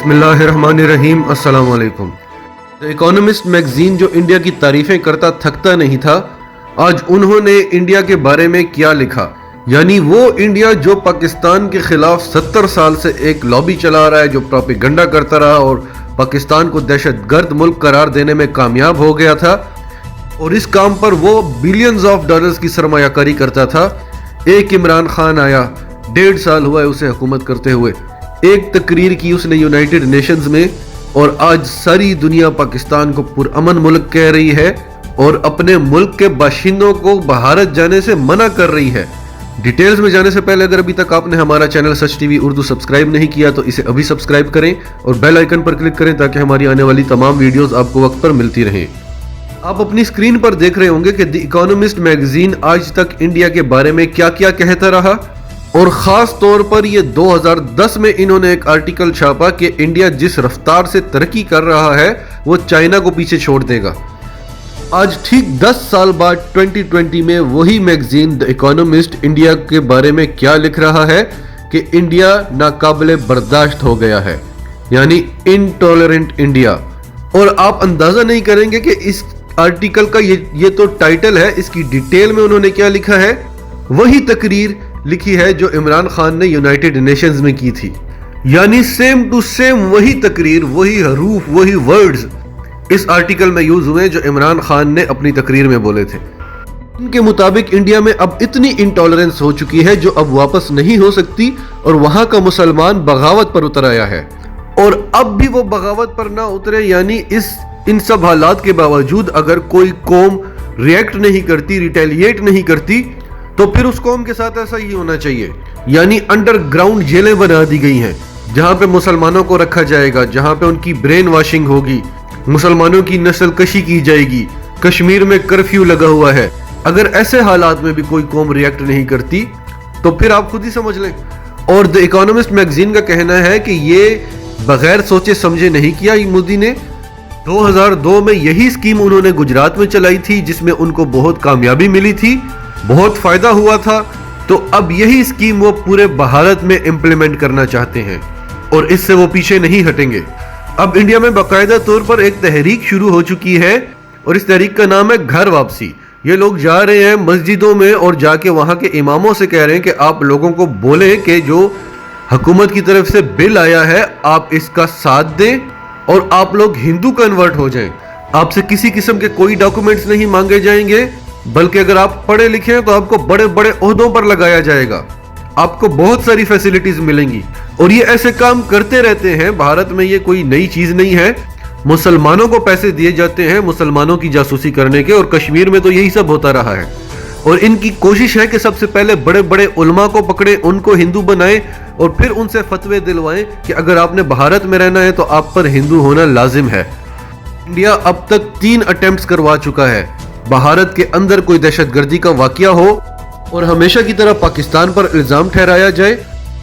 बिस्मिल्लाहिर्रहमानिर्रहीम, अस्सलाम वालेकुम। द इकोनॉमिस्ट मैगजीन जो इंडिया की तारीफें करता थकता नहीं था, आज उन्होंने इंडिया के बारे में क्या लिखा, यानी वो इंडिया जो पाकिस्तान के खिलाफ 70 साल से एक लॉबी चला रहा है, जो प्रोपेगेंडा करता रहा और पाकिस्तान को दहशतगर्द मुल्क करार देने में कामयाब हो गया था, और इस काम पर वो बिलियंस ऑफ डॉलर्स की सरमायाकारी करता था। एक इमरान खान आया, 1.5 साल हुआ है उसे हुकूमत करते हुए, एक तकरीर की उसने यूनाइटेड नेशंस में, और आज सारी दुनिया पाकिस्तान को पुरअमन मुल्क कह रही है और अपने मुल्क के बाशिंदों को भारत जाने से मना कर रही है। डिटेल्स में जाने से पहले अगर अभी तक आपने हमारा चैनल सच टीवी उर्दू सब्सक्राइब नहीं किया तो इसे अभी सब्सक्राइब करें और बेल आइकन पर क्लिक करें ताकि हमारी आने वाली तमाम वीडियोस आपको वक्त पर मिलती रहें। आप अपनी स्क्रीन पर देख रहे होंगे कि द इकोनॉमिस्ट मैगजीन आज तक इंडिया के बारे में क्या क्या कहता रहा, और खास तौर पर ये 2010 में इन्होंने एक आर्टिकल छापा कि इंडिया जिस रफ्तार से तरक्की कर रहा है वो चाइना को पीछे छोड़ देगा। आज ठीक 10 साल बाद 2020 में वही मैगजीन द इकोनॉमिस्ट इंडिया के बारे में क्या लिख रहा है कि इंडिया नाकाबिले बर्दाश्त हो गया है, यानी इनटॉलरेंट इंडिया। और आप अंदाजा नहीं करेंगे कि इस आर्टिकल का ये तो टाइटल है, इसकी डिटेल में उन्होंने क्या लिखा है, वही तकरीर लिखी है जो इमरान खान ने यूनाइटेड नेशंस में की थी, यानी सेम टू सेम वही तकरीर, वही हरूफ, वही वर्ड्स इस आर्टिकल में यूज हुए जो इमरान खान ने अपनी तकरीर में बोले थे। उनके मुताबिक इंडिया में अब इतनी इंटॉलरेंस हो चुकी है जो अब वापस नहीं हो सकती, और वहां का मुसलमान बगावत पर उतर आया है, और अब भी वो बगावत पर ना उतरे, यानी इन सब हालात के बावजूद अगर कोई कौम रिएक्ट नहीं करती, रिटेलिएट नहीं करती, तो फिर उस कौम के साथ ऐसा ही होना चाहिए। यानी अंडरग्राउंड जेलें बना दी गई हैं जहां पे मुसलमानों को रखा जाएगा, जहां पे उनकी ब्रेन वॉशिंग होगी, मुसलमानों की नस्ल कशी की जाएगी, कश्मीर में कर्फ्यू लगा हुआ है। अगर ऐसे हालात में भी कोई कौम रिएक्ट नहीं करती तो फिर आप खुद ही समझ लें। और द इकोनॉमिस्ट मैगजीन का कहना है कि ये बगैर सोचे समझे नहीं किया मोदी ने। 2002 में यही स्कीम उन्होंने गुजरात में चलाई थी जिसमें उनको बहुत कामयाबी मिली थी, बहुत फायदा हुआ था, तो अब यही स्कीम वो पूरे भारत में इंप्लीमेंट करना चाहते हैं और इससे वो पीछे नहीं हटेंगे। अब इंडिया में बाकायदा तौर पर एक तहरीक शुरू हो चुकी है और इस तहरीक का नाम है घर वापसी। ये लोग जा रहे हैं मस्जिदों में और जाके वहां के इमामों से कह रहे हैं कि आप लोगों को बोले कि जो हुकूमत की तरफ से बिल आया है आप इसका साथ दें और आप लोग हिंदू कन्वर्ट हो जाएं। आपसे किसी किस्म के कोई डॉक्यूमेंट्स नहीं मांगे जाएंगे, बल्कि अगर आप पढ़े लिखे हैं तो आपको बड़े बड़े ओहदों पर लगाया जाएगा, आपको बहुत सारी फैसिलिटीज मिलेंगी। और ये ऐसे काम करते रहते हैं, भारत में ये कोई नई चीज नहीं है। मुसलमानों को पैसे दिए जाते हैं मुसलमानों की जासूसी करने के, और कश्मीर में तो यही सब होता रहा है। और इनकी कोशिश है कि सबसे पहले बड़े बड़े उलमा को पकड़े, उनको हिंदू बनाएं और फिर उनसे फतवे दिलवाएं कि अगर आपने भारत में रहना है तो आप पर हिंदू होना लाजिम है। इंडिया अब तक 3 अटेम्प्ट्स करवा चुका है, भारत के अंदर कोई दहशतगर्दी का वाकया हो और हमेशा की तरह पाकिस्तान पर इल्जाम ठहराया जाए,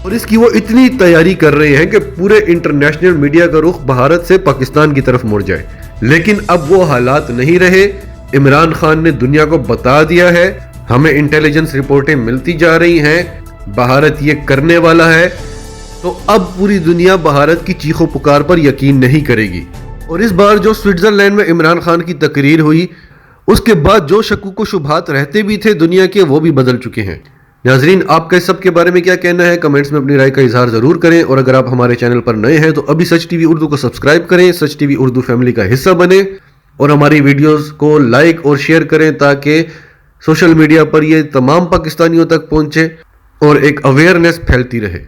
और इसकी वो इतनी तैयारी कर रहे हैं कि पूरे इंटरनेशनल मीडिया का रुख भारत से पाकिस्तान की तरफ मुड़ जाए। लेकिन अब वो हालात नहीं रहे। इमरान खान ने दुनिया को बता दिया है, हमें इंटेलिजेंस रिपोर्टें मिलती जा रही हैं, भारत ये करने वाला है, तो अब पूरी दुनिया भारत की चीखों पुकार पर यकीन नहीं करेगी। और इस बार जो स्विट्जरलैंड में इमरान खान की तकरीर हुई, उसके बाद जो शक्कू को शुभात रहते भी थे दुनिया के, वो भी बदल चुके हैं। नाजरीन, आपका इस सब के बारे में क्या कहना है, कमेंट्स में अपनी राय का इजहार जरूर करें। और अगर आप हमारे चैनल पर नए हैं तो अभी सच टीवी उर्दू को सब्सक्राइब करें, सच टीवी उर्दू फैमिली का हिस्सा बने और हमारी वीडियोस को लाइक और शेयर करें ताकि सोशल मीडिया पर ये तमाम पाकिस्तानियों तक पहुंचे और एक अवेयरनेस फैलती रहे।